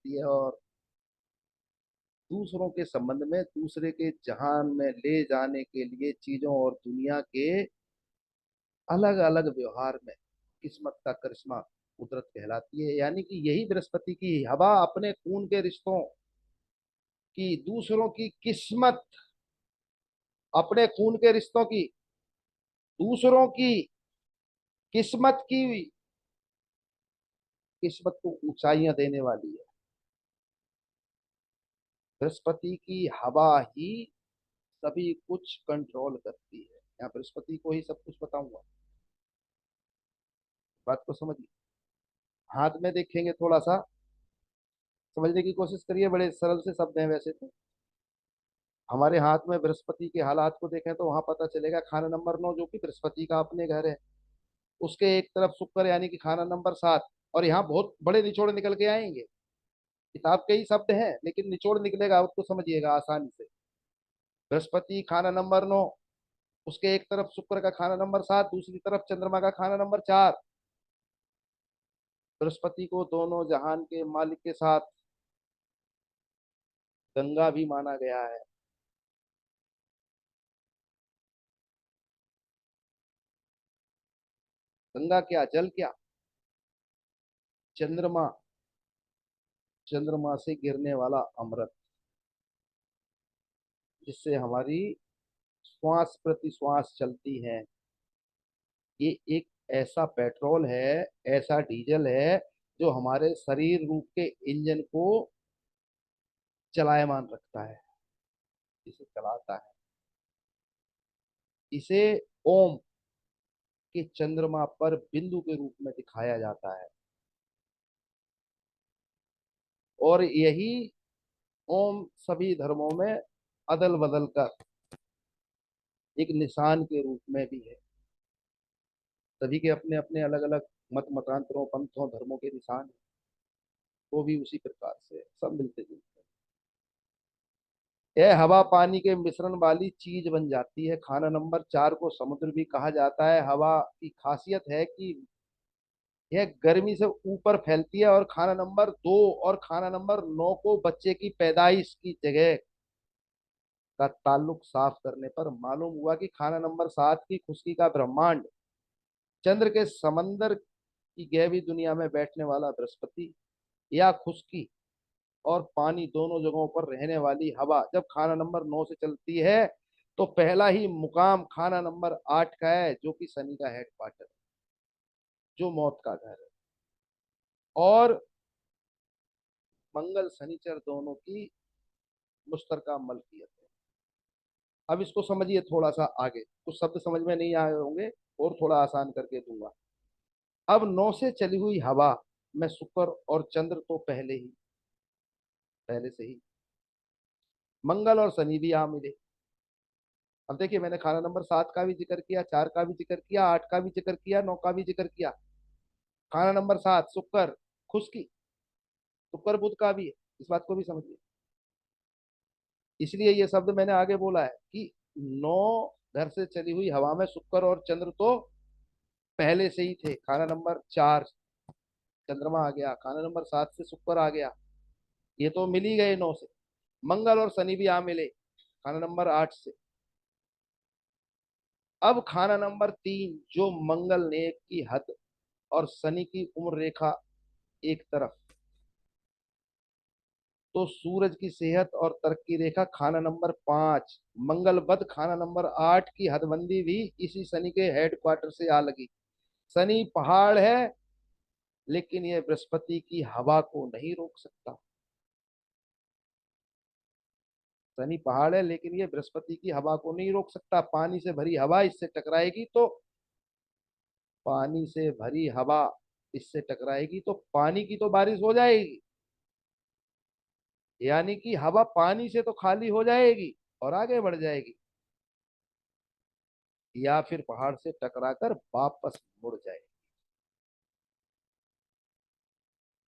करती है और दूसरों के संबंध में दूसरे के जहान में ले जाने के लिए चीजों और दुनिया के अलग अलग व्यवहार में किस्मत का करिश्मा कुदरत कहलाती है। यानी कि यही बृहस्पति की हवा अपने खून के रिश्तों की, दूसरों की किस्मत, अपने खून के रिश्तों की, दूसरों की किस्मत की, किस्मत को ऊंचाइयां देने वाली है। बृहस्पति की हवा ही सभी कुछ कंट्रोल करती है। यहाँ बृहस्पति को ही सब कुछ बताऊंगा, बात को समझिए। हाथ में देखेंगे, थोड़ा सा समझने की कोशिश करिए, बड़े सरल से शब्द हैं वैसे तो। हमारे हाथ में बृहस्पति के हालात को देखें तो वहां पता चलेगा खाना नंबर 9 जो कि बृहस्पति का अपने घर है, उसके एक तरफ शुक्र यानी कि खाना नंबर 7। और यहाँ बहुत बड़े निचोड़ निकल के आएंगे। किताब के ही शब्द हैं लेकिन निचोड़ निकलेगा, उसको समझिएगा आसानी से। बृहस्पति खाना नंबर 9, उसके एक तरफ शुक्र का खाना नंबर 7, दूसरी तरफ चंद्रमा का खाना नंबर 4। बृहस्पति को दोनों जहान के मालिक के साथ गंगा भी माना गया है। गंगा क्या, जल क्या? चंद्रमा, चंद्रमा से गिरने वाला अमृत, जिससे हमारी श्वास प्रति श्वास चलती है। ये एक ऐसा पेट्रोल है, ऐसा डीजल है जो हमारे शरीर रूप के इंजन को चलायमान रखता है, इसे चलाता है। इसे ओम के चंद्रमा पर बिंदु के रूप में दिखाया जाता है, और यही ओम सभी धर्मों में अदल बदल कर एक निशान के रूप में भी है। सभी के अपने अपने अलग अलग मत मतांतरों, पंथों, धर्मों के निशान हैं। वो भी उसी प्रकार से है, सब मिलते जुलते हैं। यह हवा पानी के मिश्रण वाली चीज बन जाती है। खाना नंबर 4 को समुद्र भी कहा जाता है। हवा की खासियत है कि यह गर्मी से ऊपर फैलती है, और खाना नंबर 2 और खाना नंबर 9 को बच्चे की पैदाइश की जगह का ताल्लुक साफ करने पर मालूम हुआ कि खाना नंबर 7 की खुशकी का ब्रह्मांड, चंद्र के समंदर की गहरी दुनिया में बैठने वाला बृहस्पति, या खुशकी और पानी दोनों जगहों पर रहने वाली हवा, जब खाना नंबर 9 से चलती है तो पहला ही मुकाम खाना नंबर 8 का है, जो कि शनि का हेड क्वार्टर, जो मौत का घर है। और मंगल शनिचर दोनों की मुश्तरका मलकियत है। अब इसको समझिए थोड़ा सा आगे, कुछ शब्द समझ में नहीं आए होंगे और थोड़ा आसान करके दूंगा। अब 9 से चली हुई हवा में शुक्र और चंद्र तो पहले से ही, मंगल और शनि भी आ मिले। अब देखिए, मैंने खाना नंबर 7 का भी जिक्र किया, 4 का भी जिक्र किया, 8 का भी जिक्र किया, 9 का भी जिक्र किया। खाना नंबर 7 शुक्र, खुशकी, शुक्र बुध का भी है, इस बात को भी समझिए। इसलिए ये शब्द मैंने आगे बोला है कि 9 घर से चली हुई हवा में शुक्र और चंद्र तो पहले से ही थे। खाना नंबर 4 चंद्रमा आ गया, खाना नंबर 7 से शुक्र आ गया, ये तो मिल ही गए 9 से। मंगल और शनि भी आ मिले खाना नंबर 8 से। अब खाना नंबर 3, जो मंगल ने की हद और शनि की उम्र रेखा एक तरफ, तो सूरज की सेहत और तरक्की रेखा खाना नंबर 5, मंगल बद खाना नंबर 8 की हदबंदी भी इसी शनि के हेड क्वार्टर से आ लगी। शनि पहाड़ है, लेकिन यह बृहस्पति की हवा को नहीं रोक सकता। शनि पहाड़ है लेकिन ये बृहस्पति की हवा को नहीं रोक सकता। पानी से भरी हवा इससे टकराएगी तो, पानी से भरी हवा इससे टकराएगी तो पानी की तो बारिश हो जाएगी, यानी कि हवा पानी से तो खाली हो जाएगी और आगे बढ़ जाएगी, या फिर पहाड़ से टकराकर वापस मुड़ जाएगी।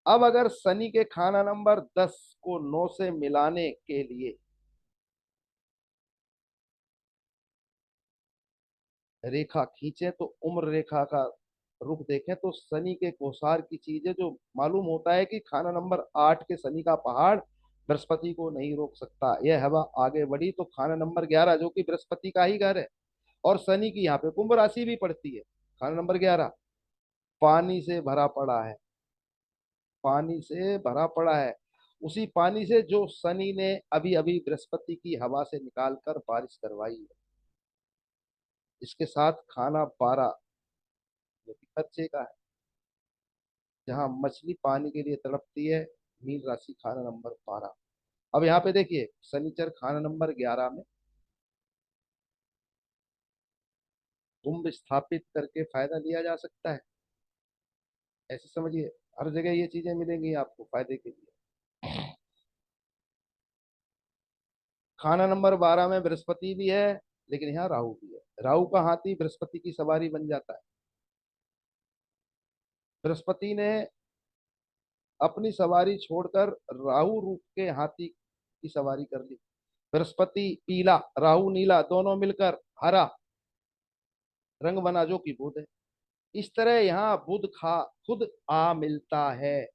अब अगर शनि के खाना नंबर 10 को 9 से मिलाने के लिए रेखा खींचे तो उम्र रेखा का रुख देखें तो शनि के कोसार की चीजें, जो मालूम होता है कि खाना नंबर 8 के शनि का पहाड़ बृहस्पति को नहीं रोक सकता। यह हवा आगे बढ़ी तो खाना नंबर 11 जो कि बृहस्पति का ही घर है और शनि की यहाँ पे कुंभ राशि भी पड़ती है, खाना नंबर 11 पानी से भरा पड़ा है। पानी से भरा पड़ा है, उसी पानी से जो शनि ने अभी अभी बृहस्पति की हवा से निकाल कर बारिश करवाई है। इसके साथ खाना 12 जो कि खर्चे का है, जहां मछली पानी के लिए तड़पती है, मीन राशि खाना नंबर 12। अब यहाँ पे देखिए शनिचर खाना नंबर 11 में कुंभ स्थापित करके फायदा लिया जा सकता है। ऐसे समझिए, हर जगह ये चीजें मिलेंगी आपको फायदे के लिए। खाना नंबर 12 में बृहस्पति भी है, लेकिन यहाँ राहु भी है। राहु का हाथी बृहस्पति की सवारी बन जाता है। बृहस्पति ने अपनी सवारी छोड़कर राहु रूप के हाथी की सवारी कर ली। बृहस्पति पीला, राहु नीला, दोनों मिलकर हरा रंग बना जो कि बुध है। इस तरह यहाँ बुध खा खुद आ मिलता है।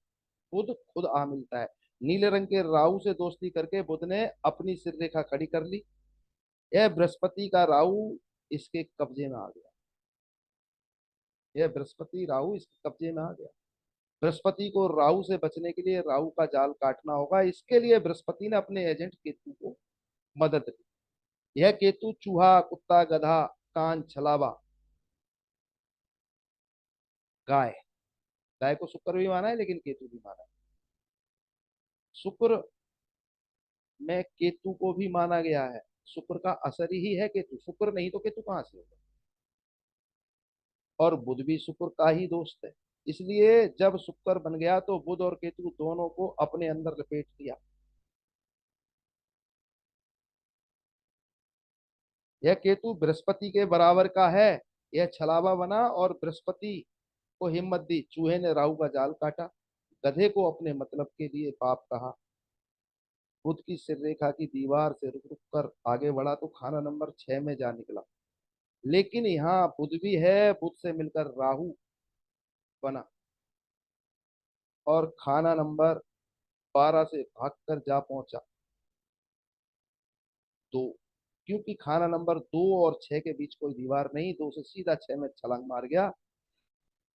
बुध खुद आ मिलता है। नीले रंग के राहु से दोस्ती करके बुध ने अपनी सिर रेखा खड़ी कर ली। यह बृहस्पति का राहु इसके कब्जे में आ गया। यह बृहस्पति राहु इसके कब्जे में आ गया। बृहस्पति को राहु से बचने के लिए राहु का जाल काटना होगा। इसके लिए बृहस्पति ने अपने एजेंट केतु को मदद दी। यह केतु चूहा, कुत्ता, गधा, कान, छलावा, गाय। गाय को शुक्र भी माना है, लेकिन केतु भी माना है। शुक्र में केतु को भी माना गया है। शुक्र का असर ही है केतु, शुक्र नहीं तो केतु कहां से होगा। और बुध भी शुक्र का ही दोस्त है। इसलिए जब शुक्र बन गया तो बुध और केतु दोनों को अपने अंदर लपेट लिया। यह केतु बृहस्पति के बराबर का है। यह छलावा बना और बृहस्पति को हिम्मत दी। चूहे ने राहु का जाल काटा। गधे को अपने मतलब के लिए पाप कहा। बुध की सिर रेखा की दीवार से रुक रुक कर आगे बढ़ा तो खाना नंबर 6 में जा निकला। लेकिन यहाँ बुध भी है, बुध से मिलकर राहु बना और खाना नंबर 12 से भागकर जा पहुंचा 2। क्योंकि खाना नंबर 2 और 6 के बीच कोई दीवार नहीं, 2 से सीधा 6 में छलांग मार गया।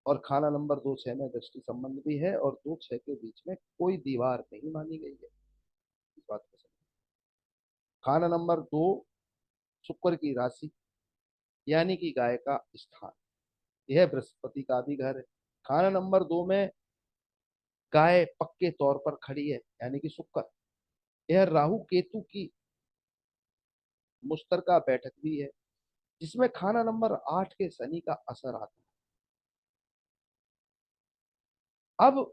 और खाना नंबर 2 6 में दृष्टि संबंध भी है और 2 6 के बीच में कोई दीवार नहीं मानी गई है। इस बात को समझ। खाना नंबर 2 शुक्र की राशि यानी कि गाय का स्थान, यह बृहस्पति का भी घर है। खाना नंबर 2 में गाय पक्के तौर पर खड़ी है यानी कि शुक्र। यह राहु केतु की मुश्तरका बैठक भी है, जिसमें खाना नंबर 8 के शनि का असर आता है। अब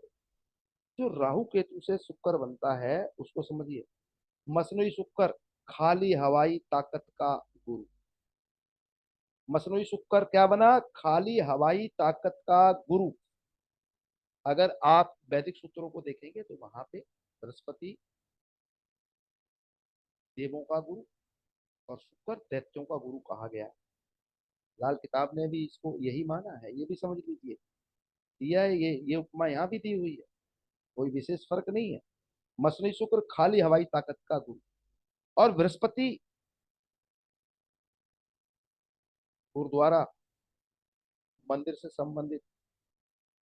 जो राहु केतु से शुक्र बनता है उसको समझिए। मसनूई शुक्र खाली हवाई ताकत का गुरु। मसनूई शुक्र क्या बना? खाली हवाई ताकत का गुरु। अगर आप वैदिक सूत्रों को देखेंगे तो वहां पे बृहस्पति देवों का गुरु और शुक्र दैत्यों का गुरु कहा गया है। लाल किताब ने भी इसको यही माना है, ये भी समझ लीजिए। दिया है ये उपमा यहाँ भी दी हुई है, कोई विशेष फर्क नहीं है। मसनूई शुक्र खाली हवाई ताकत का गुरु और बृहस्पति गुरुद्वारा मंदिर से संबंधित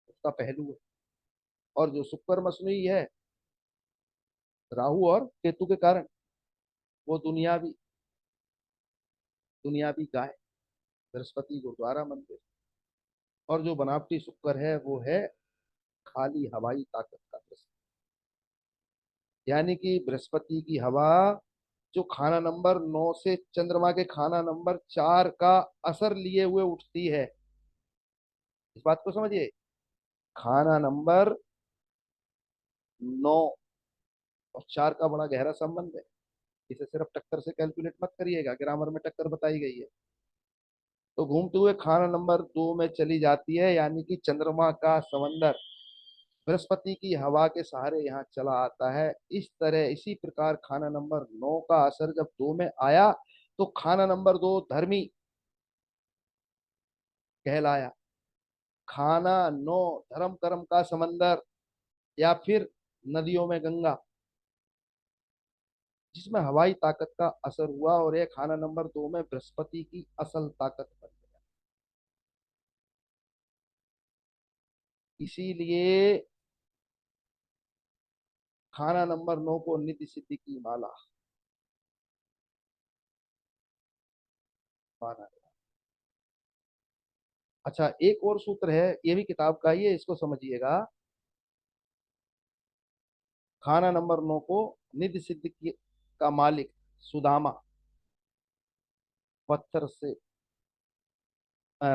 उसका पहलू है। और जो शुक्र मसनूई है राहु और केतु के कारण, वो दुनियावी गाय, बृहस्पति गुरुद्वारा मंदिर। और जो बनावटी शुक्र है वो है खाली हवाई ताकत का प्रश्न। यानी कि बृहस्पति की हवा जो खाना नंबर 9 से चंद्रमा के खाना नंबर 4 का असर लिए हुए उठती है। इस बात को समझिए। खाना नंबर 9 और 4 का बड़ा गहरा संबंध है। इसे सिर्फ टक्कर से कैलकुलेट मत करिएगा, ग्रामर में टक्कर बताई गई है। तो घूमते हुए खाना नंबर 2 में चली जाती है, यानी कि चंद्रमा का समंदर बृहस्पति की हवा के सहारे यहाँ चला आता है। इस तरह इसी प्रकार खाना नंबर 9 का असर जब 2 में आया तो खाना नंबर 2 धर्मी कहलाया। खाना नौ, धर्म कर्म का समंदर, या फिर नदियों में गंगा, जिसमें हवाई ताकत का असर हुआ, और यह खाना नंबर 2 में बृहस्पति की असल ताकत बन गया। इसीलिए खाना नंबर 9 को निधि सिद्धि की माला माना गया। अच्छा, एक और सूत्र है, ये भी किताब का ही है, इसको समझिएगा। खाना नंबर 9 को निधि सिद्धि का मालिक सुदामा, पत्थर से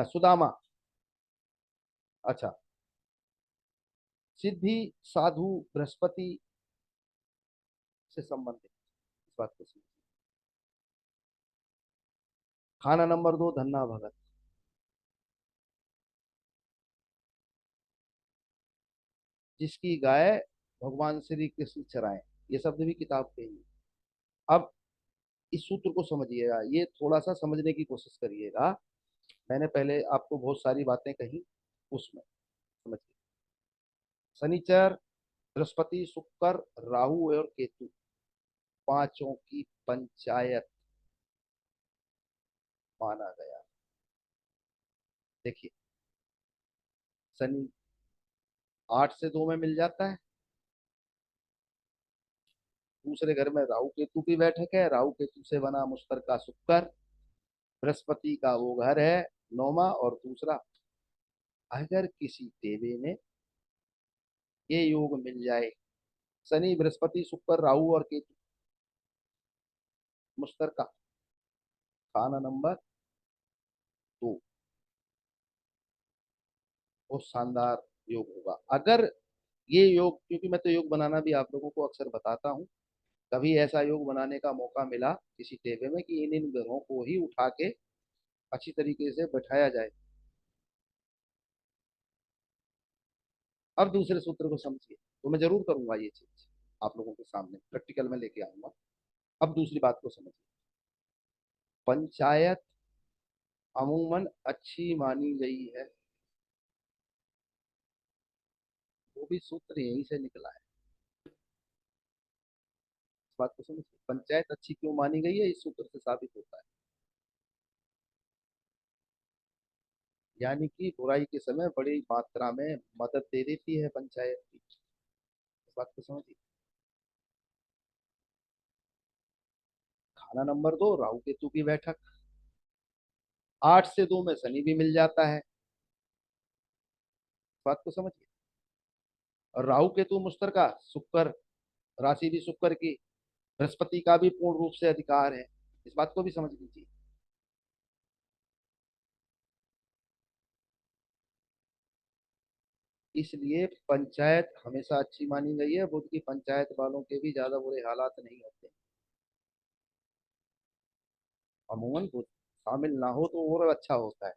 सुदामा, अच्छा, सिद्धि साधु बृहस्पति से संबंधित, इस बात को समझिए। खाना नंबर 2 धन्ना भगत, जिसकी गाय भगवान श्री कृष्ण चराए, ये शब्द भी किताब के ही है। अब इस सूत्र को समझिएगा, ये थोड़ा सा समझने की कोशिश करिएगा। मैंने पहले आपको बहुत सारी बातें कही, उसमें समझिए। शनिचर, बृहस्पति, शुक्र, राहु और केतु, पांचों की पंचायत माना गया। देखिए, शनि 8 से 2 में मिल जाता है। दूसरे घर में राहु केतु की बैठक है, राहु केतु से बना मुश्तरका शुक्र, बृहस्पति का वो घर है नौमा। और दूसरा, अगर किसी देवी में ये योग मिल जाए, शनि बृहस्पति शुक्र राहु और केतु मुश्तरका, खाना नंबर 2, बहुत शानदार योग होगा। अगर ये योग, क्योंकि मैं तो योग बनाना भी आप लोगों को अक्सर बताता हूँ, कभी ऐसा योग बनाने का मौका मिला किसी टेबे में कि इन इन ग्रहों को ही उठा के अच्छी तरीके से बैठाया जाए। अब दूसरे सूत्र को समझिए, तो मैं जरूर करूंगा ये चीज, आप लोगों के सामने प्रैक्टिकल में लेके आऊंगा। अब दूसरी बात को समझिए। पंचायत अमूमन अच्छी मानी गई है, वो भी सूत्र यहीं से निकला है। इस बात को समझिए, पंचायत अच्छी क्यों मानी गई है, इस सूत्र से साबित होता है। यानी कि बुराई के समय बड़ी मात्रा में मदद दे देती है पंचायत की। इस बात को समझिए। खाना नंबर 2 राहु केतु की बैठक, 8 से 2 में शनि भी मिल जाता है। इस बात को समझिए। और राहु केतु मुश्तरका शुक्र, राशि भी शुक्र की, बृहस्पति का भी पूर्ण रूप से अधिकार है। इस बात को भी समझ लीजिए। इसलिए पंचायत हमेशा अच्छी मानी गई है, बुद्ध की पंचायत वालों के भी ज्यादा बुरे हालात नहीं होते। अमूमन बुद्ध शामिल ना हो तो और अच्छा होता है।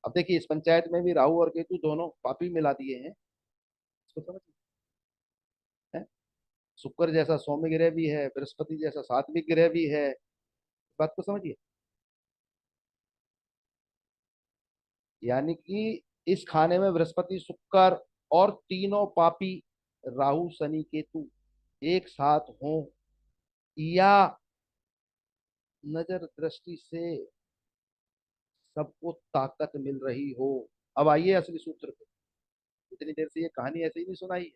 अब देखिए, इस पंचायत में भी राहु और केतु दोनों पापी मिला दिए हैं, इसको समझिए। हैं? शुक्र जैसा सौम्य ग्रह भी है, बृहस्पति जैसा सात्विक ग्रह भी है। इस बात को समझिए। यानी कि इस खाने में बृहस्पति शुक्र और तीनों पापी राहु शनि केतु एक साथ हो, या नजर दृष्टि से सबको ताकत मिल रही हो। अब आइए असली सूत्र पे। इतनी देर से ये कहानी ऐसे ही नहीं सुनाई है,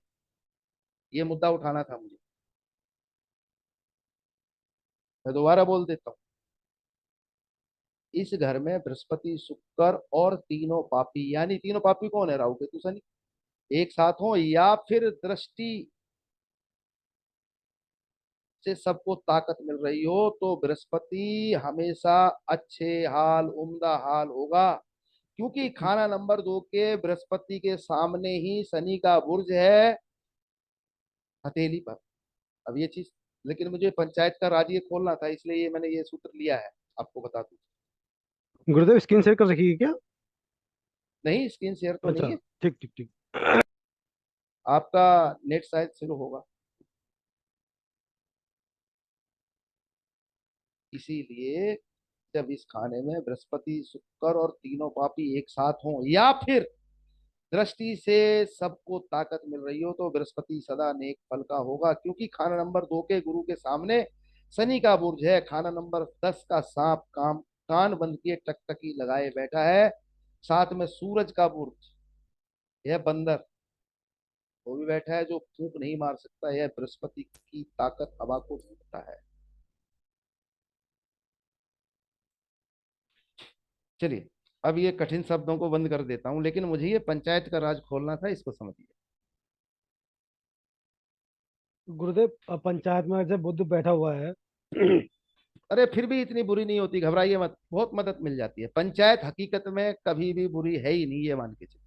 ये मुद्दा उठाना था मुझे। मैं दोबारा बोल देता हूँ। इस घर में बृहस्पति शुक्र और तीनों पापी, यानी तीनों पापी कौन है, राहु केतु शनि, एक साथ हो, या फिर दृष्टि से सबको ताकत मिल रही हो, तो बृहस्पति हमेशा अच्छे हाल, उम्दा हाल होगा। क्योंकि खाना नंबर 2 के बृहस्पति के सामने ही शनि का बुर्ज है, हथेली पर। अब ये चीज, लेकिन मुझे पंचायत का राज ये खोलना था, इसलिए ये मैंने ये सूत्र लिया है, आपको बता दूं। गुरुदेव स्क्रीन शेयर कर रखी है क्या? नहीं, स्क्रीन शेयर तो अच्छा, नहीं है। ठीक ठीक ठीक। आपका नेट शायद स्लो होगा, इसीलिए जब इस खाने में बृहस्पति शुक्र और तीनों पापी एक साथ हों, या फिर दृष्टि से सबको ताकत मिल रही हो तो बृहस्पति सदा नेक फल का होगा, क्योंकि खाना नंबर 2 के गुरु के सामने शनि का बुर्ज है। खाना नंबर 10 का सांप काम कान बंद किए टकटकी लगाए बैठा है। साथ में सूरज का बुर्ज, यह बंदर वो भी बैठा है, जो फूंक नहीं मार सकता। यह बृहस्पति की ताकत हवा को फूंकता है। चलिए, अब ये कठिन शब्दों को बंद कर देता हूं, लेकिन मुझे ये पंचायत का राज खोलना था, इसको समझिए। गुरुदेव पंचायत में जब बुद्ध बैठा हुआ है अरे फिर भी इतनी बुरी नहीं होती, घबराइए मत, बहुत मदद मिल जाती है। पंचायत हकीकत में कभी भी बुरी है ही नहीं, ये मान के चलिए।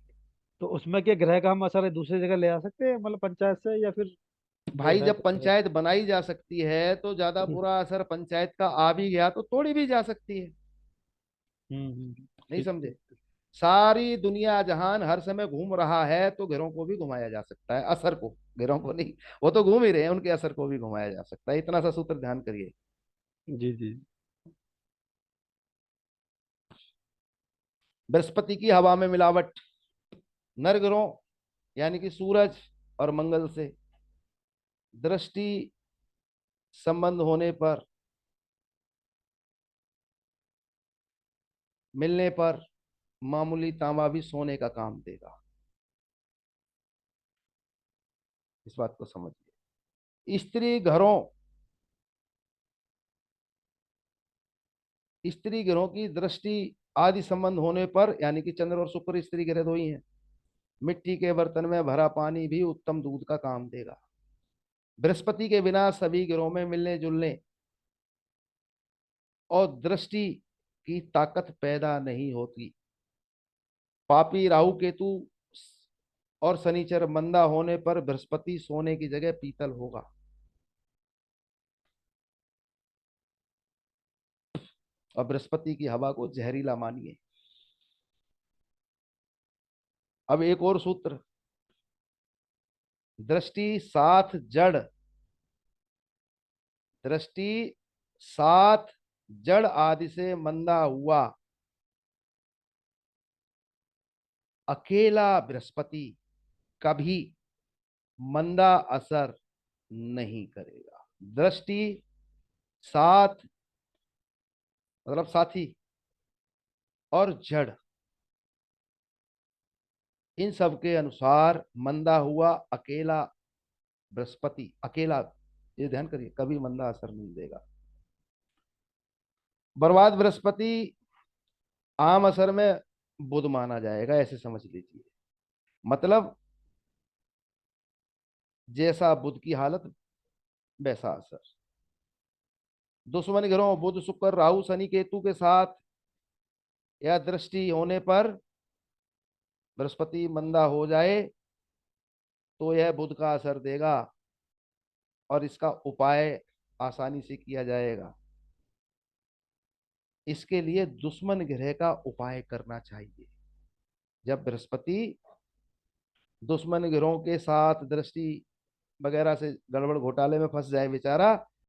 तो उसमें क्या ग्रह का हम असर दूसरी जगह ले आ सकते हैं, मतलब पंचायत से, या फिर जो भाई, है जब तो है? पंचायत बनाई जा सकती है तो ज्यादा बुरा असर पंचायत का आ भी गया तो तोड़ी भी जा सकती है। नहीं ठीक समझे? ठीक ठीक। सारी दुनिया जहान हर समय घूम रहा है तो घरों को भी घुमाया जा सकता है, असर को, घरों को नहीं। वो तो घूम ही रहे हैं, उनके असर को भी घुमाया जा सकता है। इतना सा सूत्र ध्यान करिए। जी जी। बृहस्पति की हवा में मिलावट, नर ग्रहों यानी कि सूरज और मंगल से दृष्टि संबंध होने पर, मिलने पर मामूली तांबा भी सोने का काम देगा। इस बात को समझिए। स्त्री ग्रहों की दृष्टि आदि संबंध होने पर, यानी कि चंद्र और शुक्र स्त्री ग्रह दो ही हैं, मिट्टी के बर्तन में भरा पानी भी उत्तम दूध का काम देगा। बृहस्पति के बिना सभी ग्रहों में मिलने जुलने और दृष्टि की ताकत पैदा नहीं होती। पापी राहु केतु और शनिचर मंदा होने पर बृहस्पति सोने की जगह पीतल होगा। और बृहस्पति की हवा को जहरीला मानिए। अब एक और सूत्र, दृष्टि साथ जड़, दृष्टि साथ जड़ आदि से मंदा हुआ अकेला बृहस्पति कभी मंदा असर नहीं करेगा। दृष्टि साथ मतलब साथी और जड़, इन सब के अनुसार मंदा हुआ अकेला बृहस्पति, अकेला, ये ध्यान करिए, कभी मंदा असर नहीं देगा। बर्बाद बृहस्पति आम असर में बुध माना जाएगा, ऐसे समझ लीजिए। मतलब जैसा बुध की हालत वैसा असर। दुश्मन ग्रहों बुध शुक्र राहु शनि केतु के साथ या दृष्टि होने पर बृहस्पति मंदा हो जाए तो यह बुध का असर देगा, और इसका उपाय आसानी से किया जाएगा। इसके लिए दुश्मन ग्रह का उपाय करना चाहिए। जब बृहस्पति दुश्मन ग्रहों के साथ दृष्टि वगैरह से गड़बड़ घोटाले में फंस जाए बेचारा,